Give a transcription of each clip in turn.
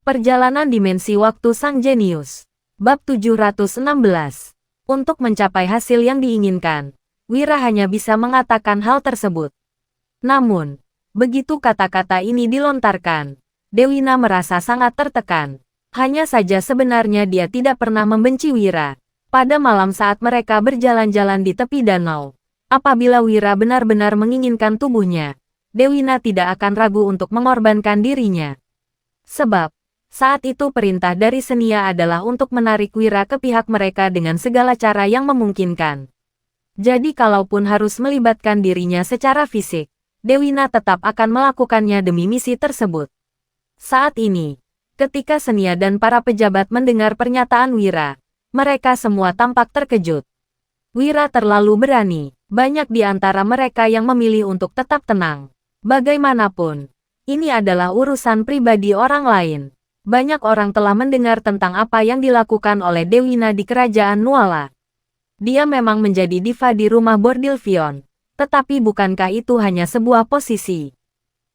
Perjalanan dimensi waktu sang jenius. Bab 716. Untuk mencapai hasil yang diinginkan, Wira hanya bisa mengatakan hal tersebut. Namun, begitu kata-kata ini dilontarkan, Dewina merasa sangat tertekan. Hanya saja sebenarnya dia tidak pernah membenci Wira. Pada malam saat mereka berjalan-jalan di tepi danau, apabila Wira benar-benar menginginkan tubuhnya, Dewina tidak akan ragu untuk mengorbankan dirinya. Sebab, saat itu perintah dari Senia adalah untuk menarik Wira ke pihak mereka dengan segala cara yang memungkinkan. Jadi kalaupun harus melibatkan dirinya secara fisik, Dewina tetap akan melakukannya demi misi tersebut. Saat ini, ketika Senia dan para pejabat mendengar pernyataan Wira, mereka semua tampak terkejut. Wira terlalu berani, banyak di antara mereka yang memilih untuk tetap tenang. Bagaimanapun, ini adalah urusan pribadi orang lain. Banyak orang telah mendengar tentang apa yang dilakukan oleh Dewina di kerajaan Nuala. Dia memang menjadi diva di rumah bordil Vion, tetapi bukankah itu hanya sebuah posisi?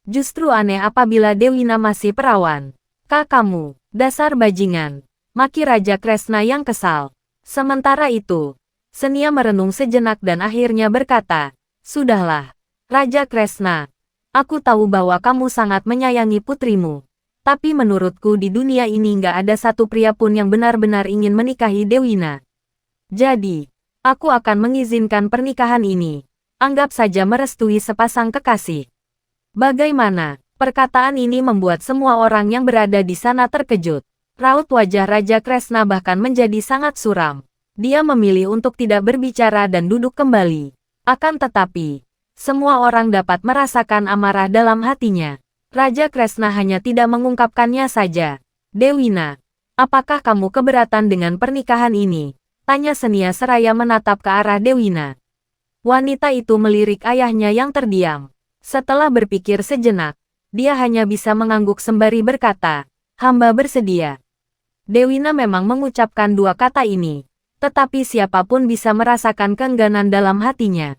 Justru aneh apabila Dewina masih perawan. Kamu, dasar bajingan, maki Raja Kresna yang kesal. Sementara itu, Senia merenung sejenak dan akhirnya berkata, "Sudahlah, Raja Kresna. Aku tahu bahwa kamu sangat menyayangi putrimu. Tapi menurutku di dunia ini nggak ada satu pria pun yang benar-benar ingin menikahi Dewina. Jadi, aku akan mengizinkan pernikahan ini. Anggap saja merestui sepasang kekasih." Bagaimana? Perkataan ini membuat semua orang yang berada di sana terkejut. Raut wajah Raja Kresna bahkan menjadi sangat suram. Dia memilih untuk tidak berbicara dan duduk kembali. Akan tetapi, semua orang dapat merasakan amarah dalam hatinya. Raja Kresna hanya tidak mengungkapkannya saja. "Dewina, apakah kamu keberatan dengan pernikahan ini?" tanya Senia seraya menatap ke arah Dewina. Wanita itu melirik ayahnya yang terdiam. Setelah berpikir sejenak, dia hanya bisa mengangguk sembari berkata, "Hamba bersedia." Dewina memang mengucapkan dua kata ini, tetapi siapapun bisa merasakan keengganan dalam hatinya.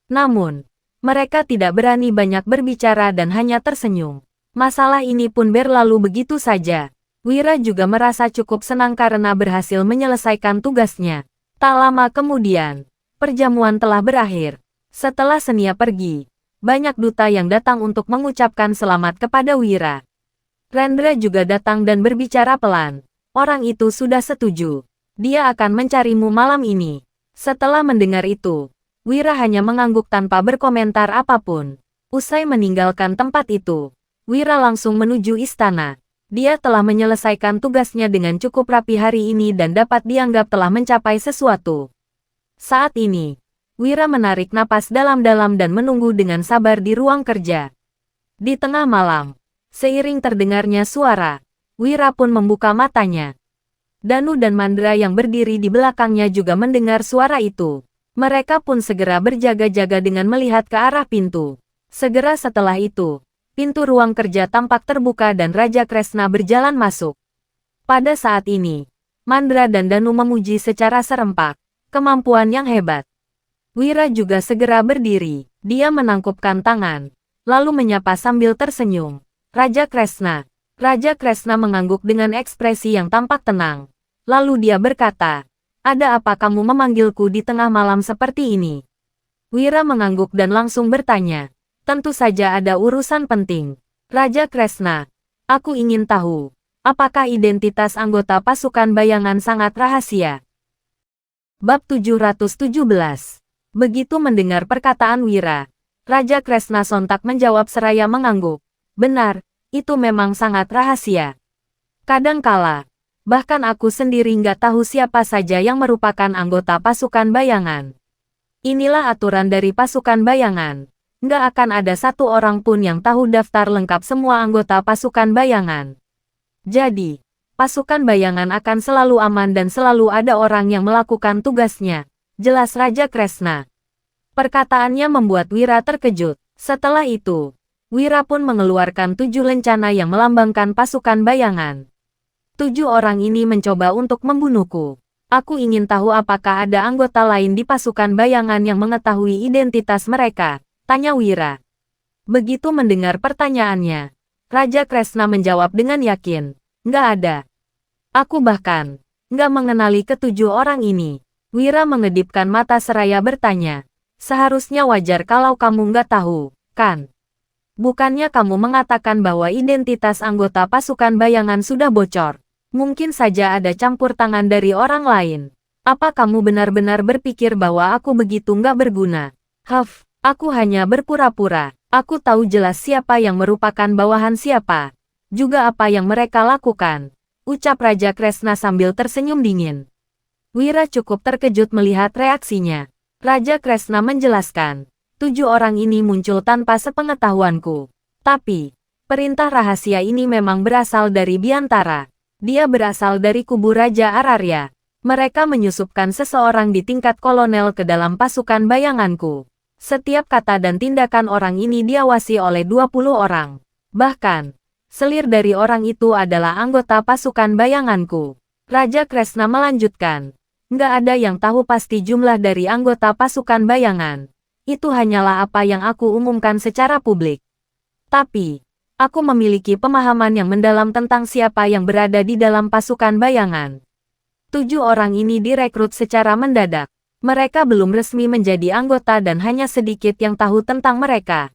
Namun, mereka tidak berani banyak berbicara dan hanya tersenyum. Masalah ini pun berlalu begitu saja. Wira juga merasa cukup senang karena berhasil menyelesaikan tugasnya. Tak lama kemudian, perjamuan telah berakhir. Setelah Senia pergi, banyak duta yang datang untuk mengucapkan selamat kepada Wira. Rendra juga datang dan berbicara pelan. Orang itu sudah setuju. Dia akan mencarimu malam ini. Setelah mendengar itu, Wira hanya mengangguk tanpa berkomentar apapun. Usai meninggalkan tempat itu, Wira langsung menuju istana. Dia telah menyelesaikan tugasnya dengan cukup rapi hari ini dan dapat dianggap telah mencapai sesuatu. Saat ini, Wira menarik napas dalam-dalam dan menunggu dengan sabar di ruang kerja. Di tengah malam, seiring terdengarnya suara, Wira pun membuka matanya. Danu dan Mandra yang berdiri di belakangnya juga mendengar suara itu. Mereka pun segera berjaga-jaga dengan melihat ke arah pintu. Segera setelah itu, pintu ruang kerja tampak terbuka dan Raja Kresna berjalan masuk. Pada saat ini, Mandra dan Danu memuji secara serempak kemampuan yang hebat. Wira juga segera berdiri. Dia menangkupkan tangan, lalu menyapa sambil tersenyum. "Raja Kresna." Raja Kresna mengangguk dengan ekspresi yang tampak tenang. Lalu dia berkata, "Ada apa kamu memanggilku di tengah malam seperti ini?" Wira mengangguk dan langsung bertanya, "Tentu saja ada urusan penting. Raja Kresna, aku ingin tahu, apakah identitas anggota pasukan bayangan sangat rahasia?" Bab 717. Begitu mendengar perkataan Wira, Raja Kresna sontak menjawab seraya mengangguk. "Benar, itu memang sangat rahasia. Kadangkala, bahkan aku sendiri nggak tahu siapa saja yang merupakan anggota pasukan bayangan. Inilah aturan dari pasukan bayangan. Nggak akan ada satu orang pun yang tahu daftar lengkap semua anggota pasukan bayangan. Jadi, pasukan bayangan akan selalu aman dan selalu ada orang yang melakukan tugasnya," jelas Raja Kresna. Perkataannya membuat Wira terkejut. Setelah itu, Wira pun mengeluarkan 7 lencana yang melambangkan pasukan bayangan. "7 orang ini mencoba untuk membunuhku. Aku ingin tahu apakah ada anggota lain di pasukan bayangan yang mengetahui identitas mereka?" tanya Wira. Begitu mendengar pertanyaannya, Raja Kresna menjawab dengan yakin, Nggak ada. Aku bahkan nggak mengenali ketujuh orang ini. Wira mengedipkan mata seraya bertanya. Seharusnya wajar kalau kamu nggak tahu, kan? Bukannya kamu mengatakan bahwa identitas anggota pasukan bayangan sudah bocor. Mungkin saja ada campur tangan dari orang lain. Apa kamu benar-benar berpikir bahwa aku begitu nggak berguna? Aku hanya berpura-pura. Aku tahu jelas siapa yang merupakan bawahan siapa. Juga apa yang mereka lakukan. Ucap Raja Kresna sambil tersenyum dingin. Wira cukup terkejut melihat reaksinya. Raja Kresna menjelaskan, 7 orang ini muncul tanpa sepengetahuanku. Tapi, perintah rahasia ini memang berasal dari Biantara. Dia berasal dari kubu Raja Ararya. Mereka menyusupkan seseorang di tingkat kolonel ke dalam pasukan bayanganku. Setiap kata dan tindakan orang ini diawasi oleh 20 orang. Bahkan, selir dari orang itu adalah anggota pasukan bayanganku. Raja Kresna melanjutkan. Nggak ada yang tahu pasti jumlah dari anggota pasukan bayangan. Itu hanyalah apa yang aku umumkan secara publik. Tapi, aku memiliki pemahaman yang mendalam tentang siapa yang berada di dalam pasukan bayangan. 7 orang ini direkrut secara mendadak. Mereka belum resmi menjadi anggota dan hanya sedikit yang tahu tentang mereka.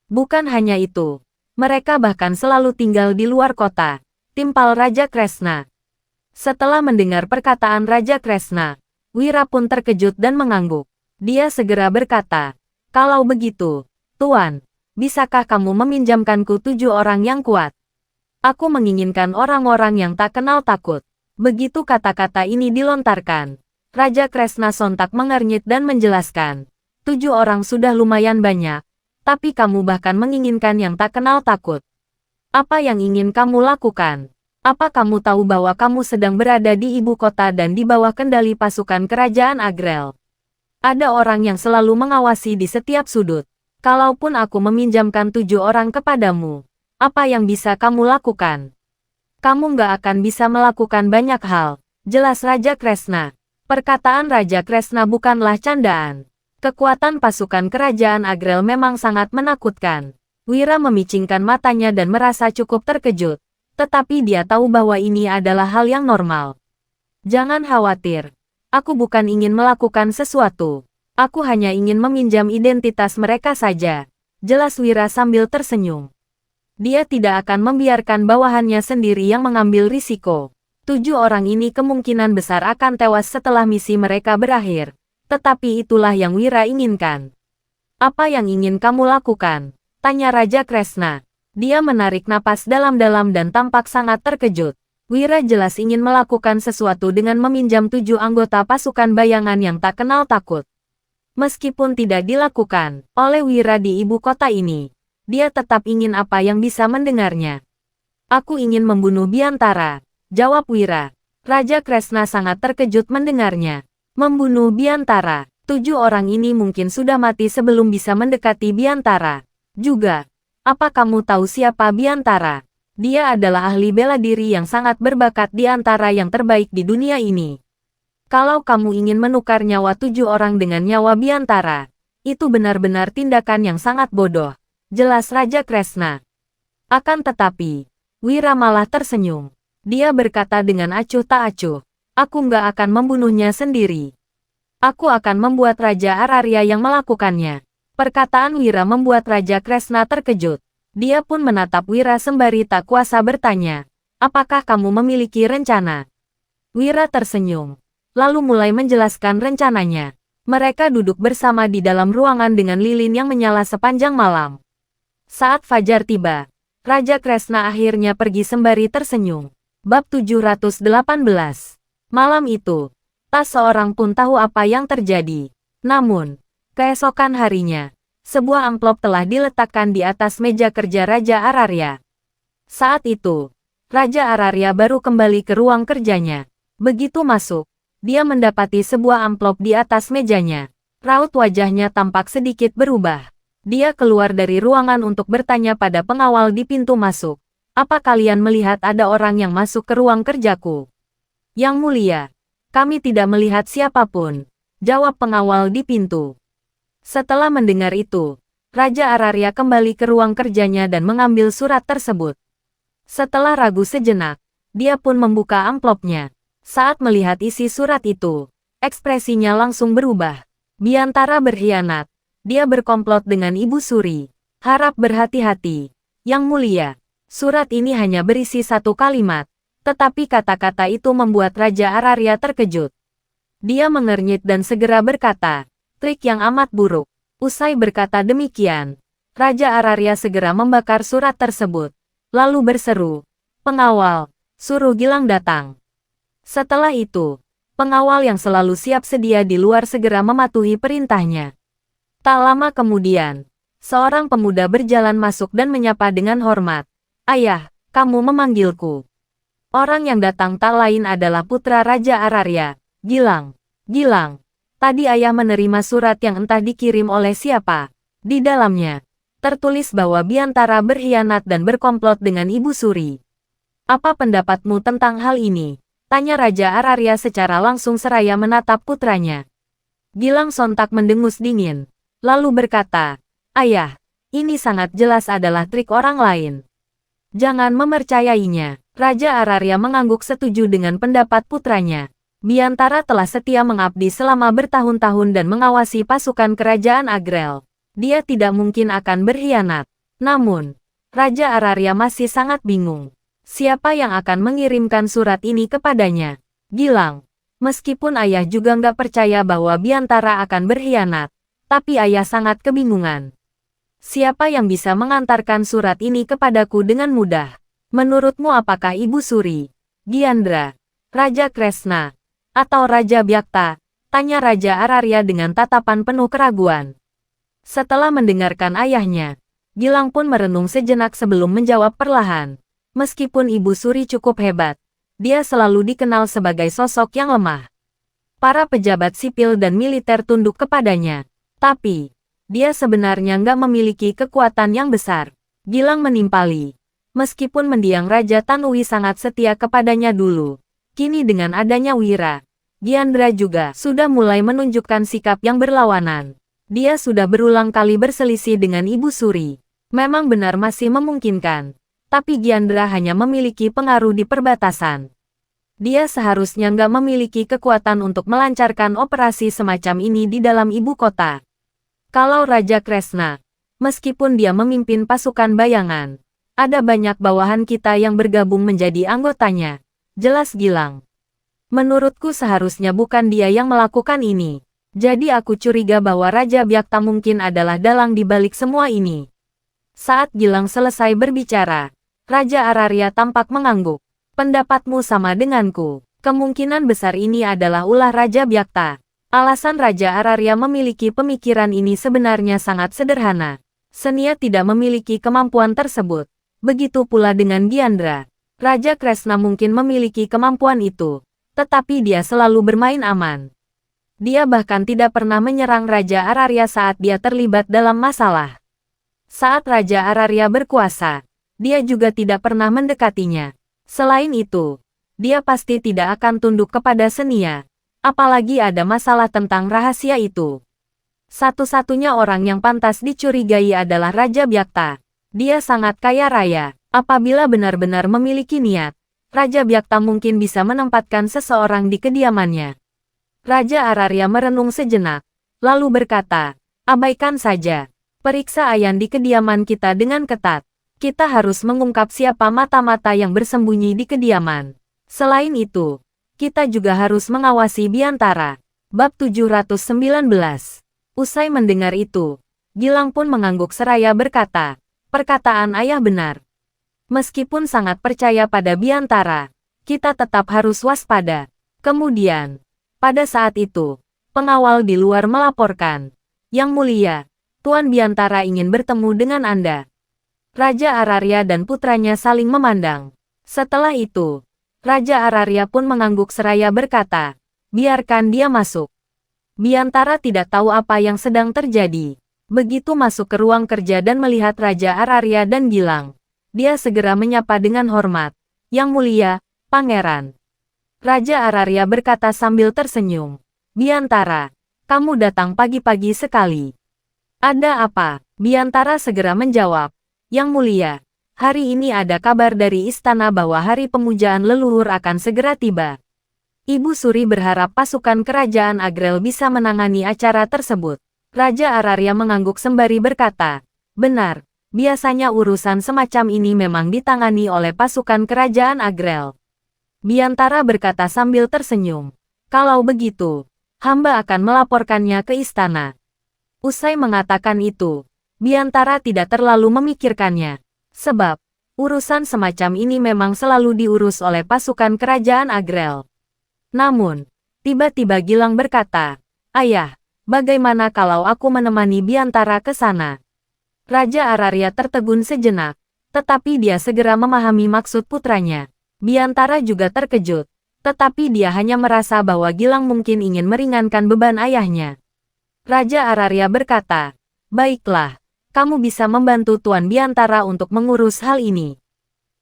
Bukan hanya itu. Mereka bahkan selalu tinggal di luar kota, timpal Raja Kresna. Setelah mendengar perkataan Raja Kresna, Wira pun terkejut dan mengangguk. Dia segera berkata, kalau begitu, Tuan, bisakah kamu meminjamkanku 7 orang yang kuat? Aku menginginkan orang-orang yang tak kenal takut. Begitu kata-kata ini dilontarkan, Raja Kresna sontak mengernyit dan menjelaskan, 7 orang sudah lumayan banyak. Tapi kamu bahkan menginginkan yang tak kenal takut. Apa yang ingin kamu lakukan? Apa kamu tahu bahwa kamu sedang berada di ibu kota dan di bawah kendali pasukan kerajaan Agrel? Ada orang yang selalu mengawasi di setiap sudut. Kalaupun aku meminjamkan 7 orang kepadamu, apa yang bisa kamu lakukan? Kamu nggak akan bisa melakukan banyak hal, jelas Raja Kresna. Perkataan Raja Kresna bukanlah candaan. Kekuatan pasukan kerajaan Agrel memang sangat menakutkan. Wira memicingkan matanya dan merasa cukup terkejut. Tetapi dia tahu bahwa ini adalah hal yang normal. Jangan khawatir. Aku bukan ingin melakukan sesuatu. Aku hanya ingin meminjam identitas mereka saja. Jelas Wira sambil tersenyum. Dia tidak akan membiarkan bawahannya sendiri yang mengambil risiko. 7 orang ini kemungkinan besar akan tewas setelah misi mereka berakhir. Tetapi itulah yang Wira inginkan. Apa yang ingin kamu lakukan? Tanya Raja Kresna. Dia menarik napas dalam-dalam dan tampak sangat terkejut. Wira jelas ingin melakukan sesuatu dengan meminjam 7 anggota pasukan bayangan yang tak kenal takut. Meskipun tidak dilakukan oleh Wira di ibu kota ini, dia tetap ingin apa yang bisa mendengarnya. Aku ingin membunuh Biantara, jawab Wira. Raja Kresna sangat terkejut mendengarnya. Membunuh Biantara. 7 orang ini mungkin sudah mati sebelum bisa mendekati Biantara. Juga, apa kamu tahu siapa Biantara? Dia adalah ahli bela diri yang sangat berbakat di antara yang terbaik di dunia ini. Kalau kamu ingin menukar nyawa 7 orang dengan nyawa Biantara, itu benar-benar tindakan yang sangat bodoh. Jelas Raja Kresna. Akan tetapi, Wira malah tersenyum. Dia berkata dengan acuh tak acuh. Aku nggak akan membunuhnya sendiri. Aku akan membuat Raja Ararya yang melakukannya. Perkataan Wira membuat Raja Kresna terkejut. Dia pun menatap Wira sembari tak kuasa bertanya, apakah kamu memiliki rencana? Wira tersenyum, lalu mulai menjelaskan rencananya. Mereka duduk bersama di dalam ruangan dengan lilin yang menyala sepanjang malam. Saat fajar tiba, Raja Kresna akhirnya pergi sembari tersenyum. Bab 718. Malam itu, tak seorang pun tahu apa yang terjadi. Namun, keesokan harinya, sebuah amplop telah diletakkan di atas meja kerja Raja Ararya. Saat itu, Raja Ararya baru kembali ke ruang kerjanya. Begitu masuk, dia mendapati sebuah amplop di atas mejanya. Raut wajahnya tampak sedikit berubah. Dia keluar dari ruangan untuk bertanya pada pengawal di pintu masuk. Apa kalian melihat ada orang yang masuk ke ruang kerjaku? Yang mulia, kami tidak melihat siapapun, jawab pengawal di pintu. Setelah mendengar itu, Raja Ararya kembali ke ruang kerjanya dan mengambil surat tersebut. Setelah ragu sejenak, Dia pun membuka amplopnya. Saat melihat isi surat itu, ekspresinya langsung berubah. Biantara berkhianat. Dia berkomplot dengan Ibu Suri. Harap berhati-hati. Yang mulia, surat ini hanya berisi satu kalimat. Tetapi kata-kata itu membuat Raja Araria terkejut. Dia mengernyit dan segera berkata, trik yang amat buruk. Usai berkata demikian, Raja Araria segera membakar surat tersebut. Lalu berseru, pengawal, suruh Gilang datang. Setelah itu, pengawal yang selalu siap sedia di luar segera mematuhi perintahnya. Tak lama kemudian, seorang pemuda berjalan masuk dan menyapa dengan hormat. Ayah, kamu memanggilku. Orang yang datang tak lain adalah putra Raja Araria, Gilang. Gilang, tadi ayah menerima surat yang entah dikirim oleh siapa. Di dalamnya, tertulis bahwa Biantara berkhianat dan berkomplot dengan Ibu Suri. Apa pendapatmu tentang hal ini? Tanya Raja Araria secara langsung seraya menatap putranya. Gilang sontak mendengus dingin, lalu berkata, Ayah, ini sangat jelas adalah trik orang lain. Jangan mempercayainya. Raja Araria mengangguk setuju dengan pendapat putranya. Biantara telah setia mengabdi selama bertahun-tahun dan mengawasi pasukan kerajaan Agrel. Dia tidak mungkin akan berkhianat. Namun, Raja Araria masih sangat bingung. Siapa yang akan mengirimkan surat ini kepadanya? Gilang. Meskipun ayah juga nggak percaya bahwa Biantara akan berkhianat, tapi ayah sangat kebingungan. Siapa yang bisa mengantarkan surat ini kepadaku dengan mudah? Menurutmu apakah Ibu Suri, Giandra, Raja Kresna, atau Raja Byakta? Tanya Raja Araria dengan tatapan penuh keraguan. Setelah mendengarkan ayahnya, Gilang pun merenung sejenak sebelum menjawab perlahan. Meskipun Ibu Suri cukup hebat, dia selalu dikenal sebagai sosok yang lemah. Para pejabat sipil dan militer tunduk kepadanya. Tapi, dia sebenarnya nggak memiliki kekuatan yang besar. Gilang menimpali. Meskipun mendiang Raja Tanui sangat setia kepadanya dulu, kini dengan adanya Wira, Giandra juga sudah mulai menunjukkan sikap yang berlawanan. Dia sudah berulang kali berselisih dengan Ibu Suri. Memang benar masih memungkinkan. Tapi Giandra hanya memiliki pengaruh di perbatasan. Dia seharusnya nggak memiliki kekuatan untuk melancarkan operasi semacam ini di dalam ibu kota. Kalau Raja Kresna, meskipun dia memimpin pasukan bayangan, ada banyak bawahan kita yang bergabung menjadi anggotanya. Jelas Gilang. Menurutku seharusnya bukan dia yang melakukan ini. Jadi aku curiga bahwa Raja Byakta mungkin adalah dalang di balik semua ini. Saat Gilang selesai berbicara, Raja Araria tampak mengangguk. Pendapatmu sama denganku. Kemungkinan besar ini adalah ulah Raja Byakta. Alasan Raja Araria memiliki pemikiran ini sebenarnya sangat sederhana. Senia tidak memiliki kemampuan tersebut. Begitu pula dengan Giandra. Raja Kresna mungkin memiliki kemampuan itu. Tetapi dia selalu bermain aman. Dia bahkan tidak pernah menyerang Raja Araria saat dia terlibat dalam masalah. Saat Raja Araria berkuasa, dia juga tidak pernah mendekatinya. Selain itu, dia pasti tidak akan tunduk kepada Senia. Apalagi ada masalah tentang rahasia itu. Satu-satunya orang yang pantas dicurigai adalah Raja Byakta. Dia sangat kaya raya. Apabila benar-benar memiliki niat, Raja Byakta mungkin bisa menempatkan seseorang di kediamannya. Raja Araria merenung sejenak, lalu berkata, abaikan saja. Periksa Ayan di kediaman kita dengan ketat. Kita harus mengungkap siapa mata-mata yang bersembunyi di kediaman. Selain itu, kita juga harus mengawasi Biantara. Bab 719. Usai mendengar itu, Gilang pun mengangguk seraya berkata, perkataan ayah benar. Meskipun sangat percaya pada Biantara, kita tetap harus waspada. Kemudian, pada saat itu, pengawal di luar melaporkan, Yang Mulia, Tuan Biantara ingin bertemu dengan Anda. Raja Araria dan putranya saling memandang. Setelah itu, Raja Araria pun mengangguk seraya berkata, biarkan dia masuk. Biantara tidak tahu apa yang sedang terjadi. Begitu masuk ke ruang kerja dan melihat Raja Araria dan Gilang, dia segera menyapa dengan hormat. Yang Mulia, Pangeran. Raja Araria berkata sambil tersenyum. Biantara, kamu datang pagi-pagi sekali. Ada apa? Biantara segera menjawab. Yang Mulia, Hari ini ada kabar dari istana bahwa hari pemujaan leluhur akan segera tiba. Ibu Suri berharap pasukan kerajaan Agrel bisa menangani acara tersebut. Raja Araria mengangguk sembari berkata, "Benar, biasanya urusan semacam ini memang ditangani oleh pasukan kerajaan Agrel." Biantara berkata sambil tersenyum, "Kalau begitu, hamba akan melaporkannya ke istana." Usai mengatakan itu, Biantara tidak terlalu memikirkannya, sebab urusan semacam ini memang selalu diurus oleh pasukan kerajaan Agrel. Namun, tiba-tiba Gilang berkata, "Ayah, bagaimana kalau aku menemani Biantara ke sana?" Raja Araria tertegun sejenak, tetapi dia segera memahami maksud putranya. Biantara juga terkejut, tetapi dia hanya merasa bahwa Gilang mungkin ingin meringankan beban ayahnya. Raja Araria berkata, "Baiklah, kamu bisa membantu Tuan Biantara untuk mengurus hal ini."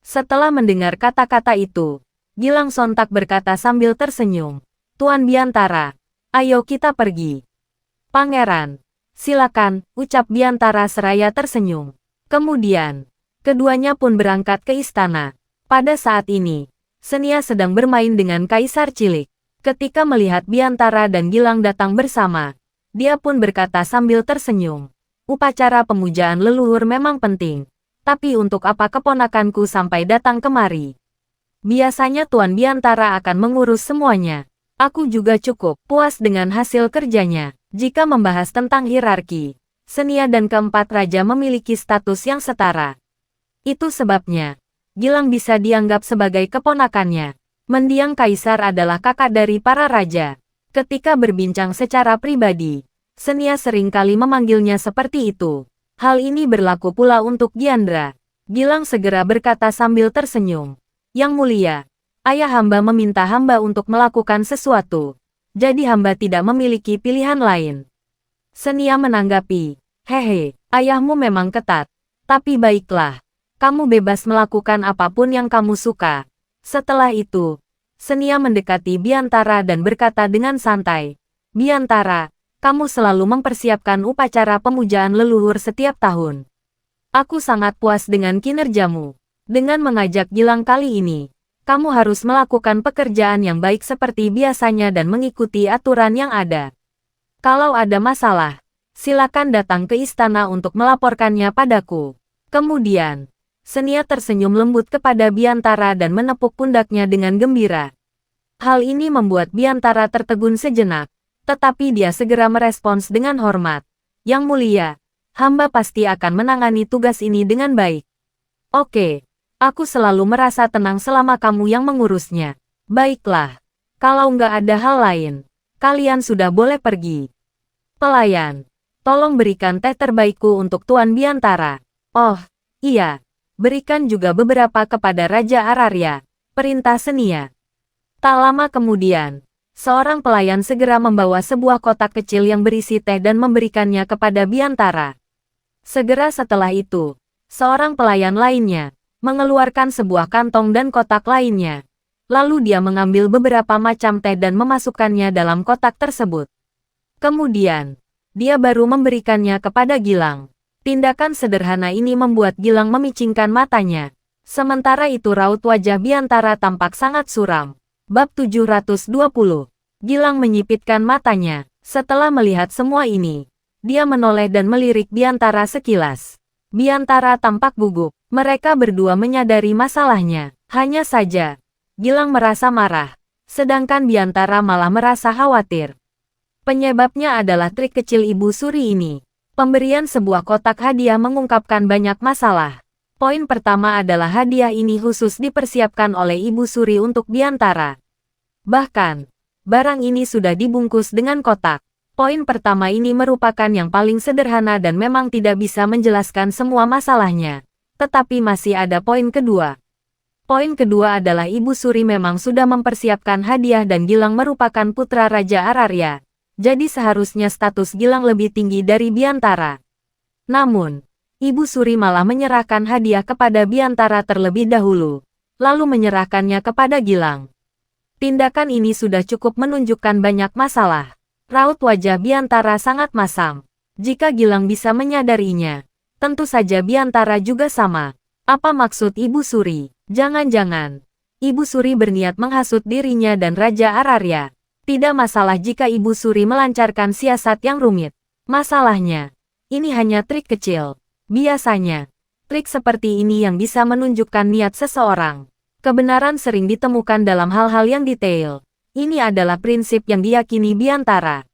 Setelah mendengar kata-kata itu, Gilang sontak berkata sambil tersenyum, "Tuan Biantara, ayo kita pergi." "Pangeran, silakan," ucap Biantara seraya tersenyum. Kemudian, keduanya pun berangkat ke istana. Pada saat ini, Senia sedang bermain dengan Kaisar Cilik. Ketika melihat Biantara dan Gilang datang bersama, dia pun berkata sambil tersenyum, "Upacara pemujaan leluhur memang penting, tapi untuk apa keponakanku sampai datang kemari? Biasanya Tuan Biantara akan mengurus semuanya. Aku juga cukup puas dengan hasil kerjanya." Jika membahas tentang hierarki, Senia dan keempat raja memiliki status yang setara. Itu sebabnya Gilang bisa dianggap sebagai keponakannya. Mendiang Kaisar adalah kakak dari para raja. Ketika berbincang secara pribadi, Senia seringkali memanggilnya seperti itu. Hal ini berlaku pula untuk Giandra. Gilang segera berkata sambil tersenyum, "Yang mulia, ayah hamba meminta hamba untuk melakukan sesuatu. Jadi hamba tidak memiliki pilihan lain." Senia menanggapi, "Hehe, ayahmu memang ketat. Tapi baiklah, kamu bebas melakukan apapun yang kamu suka." Setelah itu, Senia mendekati Biantara dan berkata dengan santai, "Biantara, kamu selalu mempersiapkan upacara pemujaan leluhur setiap tahun. Aku sangat puas dengan kinerjamu. Dengan mengajak Gilang kali ini, kamu harus melakukan pekerjaan yang baik seperti biasanya dan mengikuti aturan yang ada. Kalau ada masalah, silakan datang ke istana untuk melaporkannya padaku." Kemudian, Senia tersenyum lembut kepada Biantara dan menepuk pundaknya dengan gembira. Hal ini membuat Biantara tertegun sejenak, tetapi dia segera merespons dengan hormat, "Yang mulia, hamba pasti akan menangani tugas ini dengan baik." "Oke, aku selalu merasa tenang selama kamu yang mengurusnya. Baiklah, kalau nggak ada hal lain, kalian sudah boleh pergi. Pelayan, tolong berikan teh terbaikku untuk Tuan Biantara." "Oh, iya. Berikan juga beberapa kepada Raja Araria," perintah Senia. Tak lama kemudian, seorang pelayan segera membawa sebuah kotak kecil yang berisi teh dan memberikannya kepada Biantara. Segera setelah itu, seorang pelayan lainnya mengeluarkan sebuah kantong dan kotak lainnya. Lalu dia mengambil beberapa macam teh dan memasukkannya dalam kotak tersebut. Kemudian, dia baru memberikannya kepada Gilang. Tindakan sederhana ini membuat Gilang memicingkan matanya. Sementara itu raut wajah Biantara tampak sangat suram. Bab 720. Gilang menyipitkan matanya. Setelah melihat semua ini, dia menoleh dan melirik Biantara sekilas. Biantara tampak gugup. Mereka berdua menyadari masalahnya. Hanya saja, Gilang merasa marah, sedangkan Biantara malah merasa khawatir. Penyebabnya adalah trik kecil Ibu Suri ini. Pemberian sebuah kotak hadiah mengungkapkan banyak masalah. Poin pertama adalah hadiah ini khusus dipersiapkan oleh Ibu Suri untuk Biantara. Bahkan, barang ini sudah dibungkus dengan kotak. Poin pertama ini merupakan yang paling sederhana dan memang tidak bisa menjelaskan semua masalahnya. Tetapi masih ada poin kedua. Poin kedua adalah Ibu Suri memang sudah mempersiapkan hadiah dan Gilang merupakan putra Raja Araria. Jadi seharusnya status Gilang lebih tinggi dari Biantara. Namun, Ibu Suri malah menyerahkan hadiah kepada Biantara terlebih dahulu, lalu menyerahkannya kepada Gilang. Tindakan ini sudah cukup menunjukkan banyak masalah. Raut wajah Biantara sangat masam. Jika Gilang bisa menyadarinya, tentu saja Biantara juga sama. Apa maksud Ibu Suri? Jangan-jangan Ibu Suri berniat menghasut dirinya dan Raja Araria. Tidak masalah jika Ibu Suri melancarkan siasat yang rumit. Masalahnya, ini hanya trik kecil. Biasanya, trik seperti ini yang bisa menunjukkan niat seseorang. Kebenaran sering ditemukan dalam hal-hal yang detail. Ini adalah prinsip yang diyakini Biantara.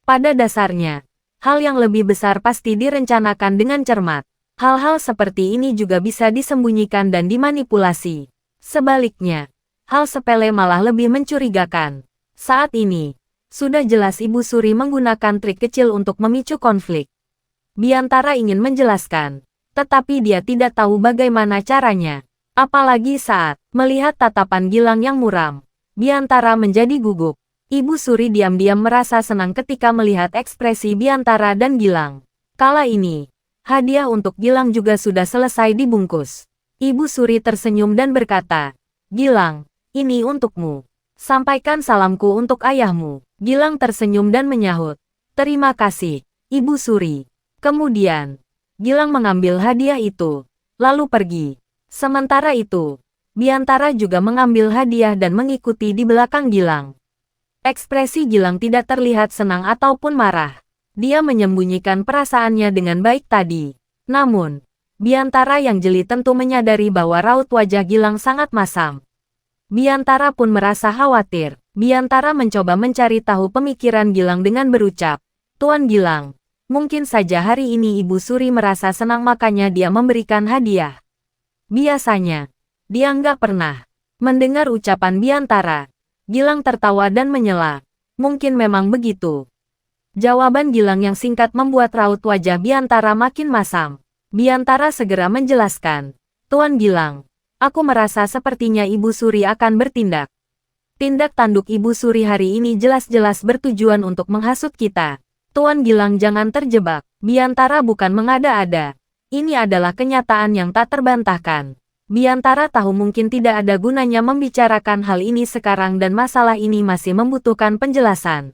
Pada dasarnya, hal yang lebih besar pasti direncanakan dengan cermat. Hal-hal seperti ini juga bisa disembunyikan dan dimanipulasi. Sebaliknya, hal sepele malah lebih mencurigakan. Saat ini, sudah jelas Ibu Suri menggunakan trik kecil untuk memicu konflik. Biantara ingin menjelaskan, tetapi dia tidak tahu bagaimana caranya. Apalagi saat melihat tatapan Gilang yang muram, Biantara menjadi gugup. Ibu Suri diam-diam merasa senang ketika melihat ekspresi Biantara dan Gilang. Kala ini, hadiah untuk Gilang juga sudah selesai dibungkus. Ibu Suri tersenyum dan berkata, "Gilang, ini untukmu. Sampaikan salamku untuk ayahmu." Gilang tersenyum dan menyahut, "Terima kasih, Ibu Suri." Kemudian, Gilang mengambil hadiah itu, lalu pergi. Sementara itu, Biantara juga mengambil hadiah dan mengikuti di belakang Gilang. Ekspresi Gilang tidak terlihat senang ataupun marah. Dia menyembunyikan perasaannya dengan baik tadi. Namun, Biantara yang jeli tentu menyadari bahwa raut wajah Gilang sangat masam. Biantara pun merasa khawatir. Biantara mencoba mencari tahu pemikiran Gilang dengan berucap, "Tuan Gilang, mungkin saja hari ini Ibu Suri merasa senang makanya dia memberikan hadiah." Biasanya, dia nggak pernah mendengar ucapan Biantara. Gilang tertawa dan menyela. Mungkin memang begitu. Jawaban Gilang yang singkat membuat raut wajah Biantara makin masam. Biantara segera menjelaskan, "Tuan Gilang, aku merasa sepertinya Ibu Suri akan bertindak. Tindak tanduk Ibu Suri hari ini jelas-jelas bertujuan untuk menghasut kita. Tuan Gilang jangan terjebak." Biantara bukan mengada-ada. Ini adalah kenyataan yang tak terbantahkan. Biantara tahu mungkin tidak ada gunanya membicarakan hal ini sekarang dan masalah ini masih membutuhkan penjelasan.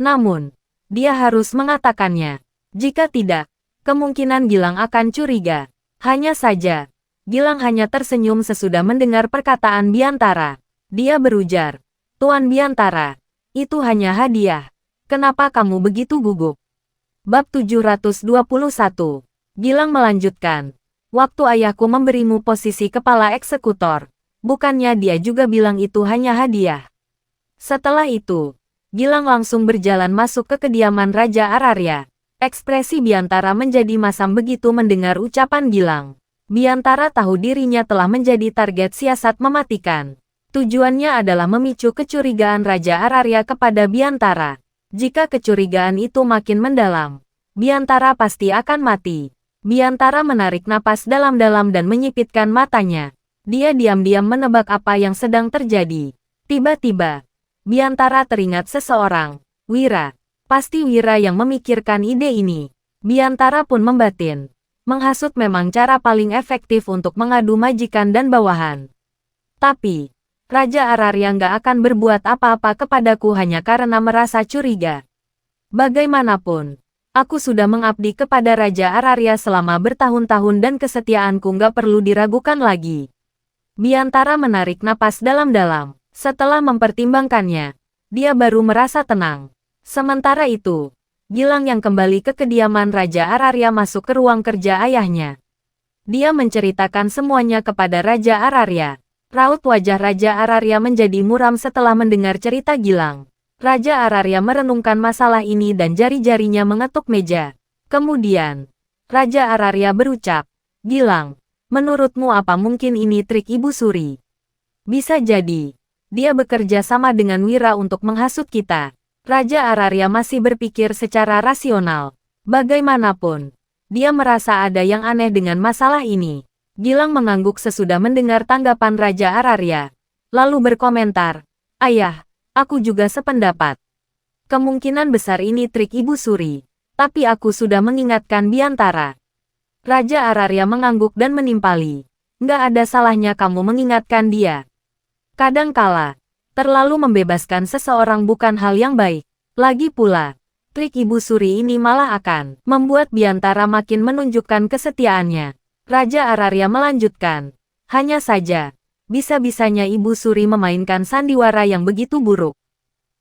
Namun, dia harus mengatakannya. Jika tidak, kemungkinan Gilang akan curiga. Hanya saja, Gilang hanya tersenyum sesudah mendengar perkataan Biantara. Dia berujar, "Tuan Biantara, itu hanya hadiah. Kenapa kamu begitu gugup?" Bab 721. Gilang melanjutkan, "Waktu ayahku memberimu posisi kepala eksekutor, bukannya dia juga bilang itu hanya hadiah?" Setelah itu, Gilang langsung berjalan masuk ke kediaman Raja Araria. Ekspresi Biantara menjadi masam begitu mendengar ucapan Gilang. Biantara tahu dirinya telah menjadi target siasat mematikan. Tujuannya adalah memicu kecurigaan Raja Araria kepada Biantara. Jika kecurigaan itu makin mendalam, Biantara pasti akan mati. Biantara menarik napas dalam-dalam dan menyipitkan matanya. Dia diam-diam menebak apa yang sedang terjadi. Tiba-tiba, Biantara teringat seseorang. Wira. Pasti Wira yang memikirkan ide ini. Biantara pun membatin. Menghasut memang cara paling efektif untuk mengadu majikan dan bawahan. Tapi, Raja Araria nggak akan berbuat apa-apa kepadaku hanya karena merasa curiga. Bagaimanapun, aku sudah mengabdi kepada Raja Araria selama bertahun-tahun dan kesetiaanku nggak perlu diragukan lagi. Biantara menarik napas dalam-dalam. Setelah mempertimbangkannya, dia baru merasa tenang. Sementara itu, Gilang yang kembali ke kediaman Raja Araria masuk ke ruang kerja ayahnya. Dia menceritakan semuanya kepada Raja Araria. Raut wajah Raja Araria menjadi muram setelah mendengar cerita Gilang. Raja Araria merenungkan masalah ini dan jari-jarinya mengetuk meja. Kemudian, Raja Araria berucap, "Gilang, menurutmu apa mungkin ini trik Ibu Suri? Bisa jadi, dia bekerja sama dengan Wira untuk menghasut kita." Raja Araria masih berpikir secara rasional. Bagaimanapun, dia merasa ada yang aneh dengan masalah ini. Gilang mengangguk sesudah mendengar tanggapan Raja Araria. Lalu berkomentar, "Ayah, aku juga sependapat. Kemungkinan besar ini trik Ibu Suri. Tapi aku sudah mengingatkan Biantara." Raja Araria mengangguk dan menimpali. "Nggak ada salahnya kamu mengingatkan dia. Kadangkala, terlalu membebaskan seseorang bukan hal yang baik. Lagi pula, trik Ibu Suri ini malah akan membuat Biantara makin menunjukkan kesetiaannya." Raja Araria melanjutkan. Hanya saja, bisa-bisanya Ibu Suri memainkan sandiwara yang begitu buruk.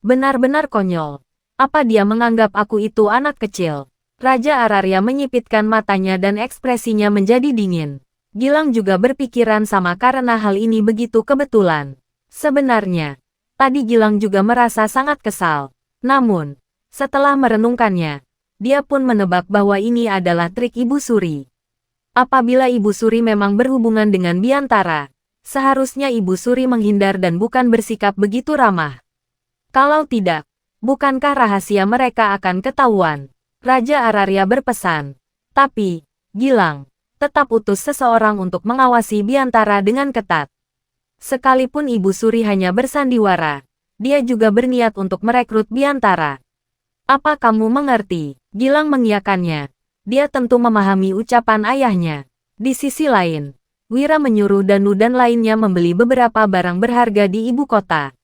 Benar-benar konyol. Apa dia menganggap aku itu anak kecil? Raja Araria menyipitkan matanya dan ekspresinya menjadi dingin. Gilang juga berpikiran sama karena hal ini begitu kebetulan. Sebenarnya, tadi Gilang juga merasa sangat kesal. Namun, setelah merenungkannya, dia pun menebak bahwa ini adalah trik Ibu Suri. Apabila Ibu Suri memang berhubungan dengan Biantara, seharusnya Ibu Suri menghindar dan bukan bersikap begitu ramah. Kalau tidak, bukankah rahasia mereka akan ketahuan? Raja Araria berpesan. Tapi, Gilang, tetap utus seseorang untuk mengawasi Biantara dengan ketat. Sekalipun Ibu Suri hanya bersandiwara, dia juga berniat untuk merekrut Biantara. Apa kamu mengerti? Gilang mengiyakannya. Dia tentu memahami ucapan ayahnya. Di sisi lain, Wira menyuruh Danu dan lainnya membeli beberapa barang berharga di ibu kota.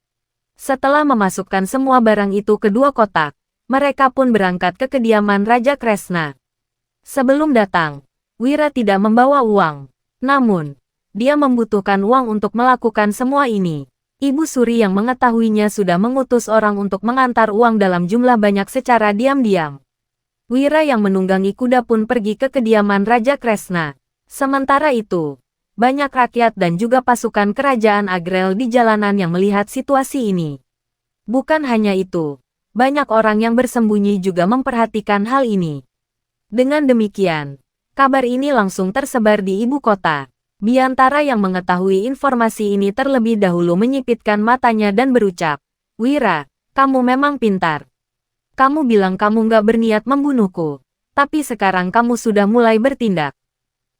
Setelah memasukkan semua barang itu ke 2 kotak, mereka pun berangkat ke kediaman Raja Kresna. Sebelum datang, Wira tidak membawa uang. Namun, dia membutuhkan uang untuk melakukan semua ini. Ibu Suri yang mengetahuinya sudah mengutus orang untuk mengantar uang dalam jumlah banyak secara diam-diam. Wira yang menunggangi kuda pun pergi ke kediaman Raja Kresna. Sementara itu, banyak rakyat dan juga pasukan kerajaan Agrel di jalanan yang melihat situasi ini. Bukan hanya itu, banyak orang yang bersembunyi juga memperhatikan hal ini. Dengan demikian, kabar ini langsung tersebar di ibu kota. Biantara yang mengetahui informasi ini terlebih dahulu menyipitkan matanya dan berucap, "Wira, kamu memang pintar. Kamu bilang kamu nggak berniat membunuhku, tapi sekarang kamu sudah mulai bertindak.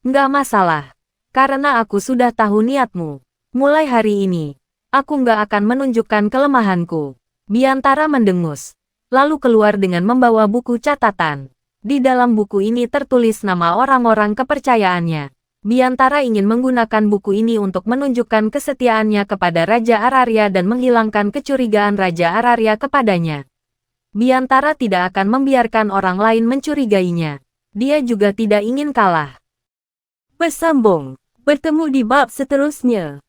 Nggak masalah, karena aku sudah tahu niatmu. Mulai hari ini, aku nggak akan menunjukkan kelemahanku." Biantara mendengus, lalu keluar dengan membawa buku catatan. Di dalam buku ini tertulis nama orang-orang kepercayaannya. Biantara ingin menggunakan buku ini untuk menunjukkan kesetiaannya kepada Raja Araria dan menghilangkan kecurigaan Raja Araria kepadanya. Biantara tidak akan membiarkan orang lain mencurigainya. Dia juga tidak ingin kalah. Bersambung, bertemu di bab seterusnya.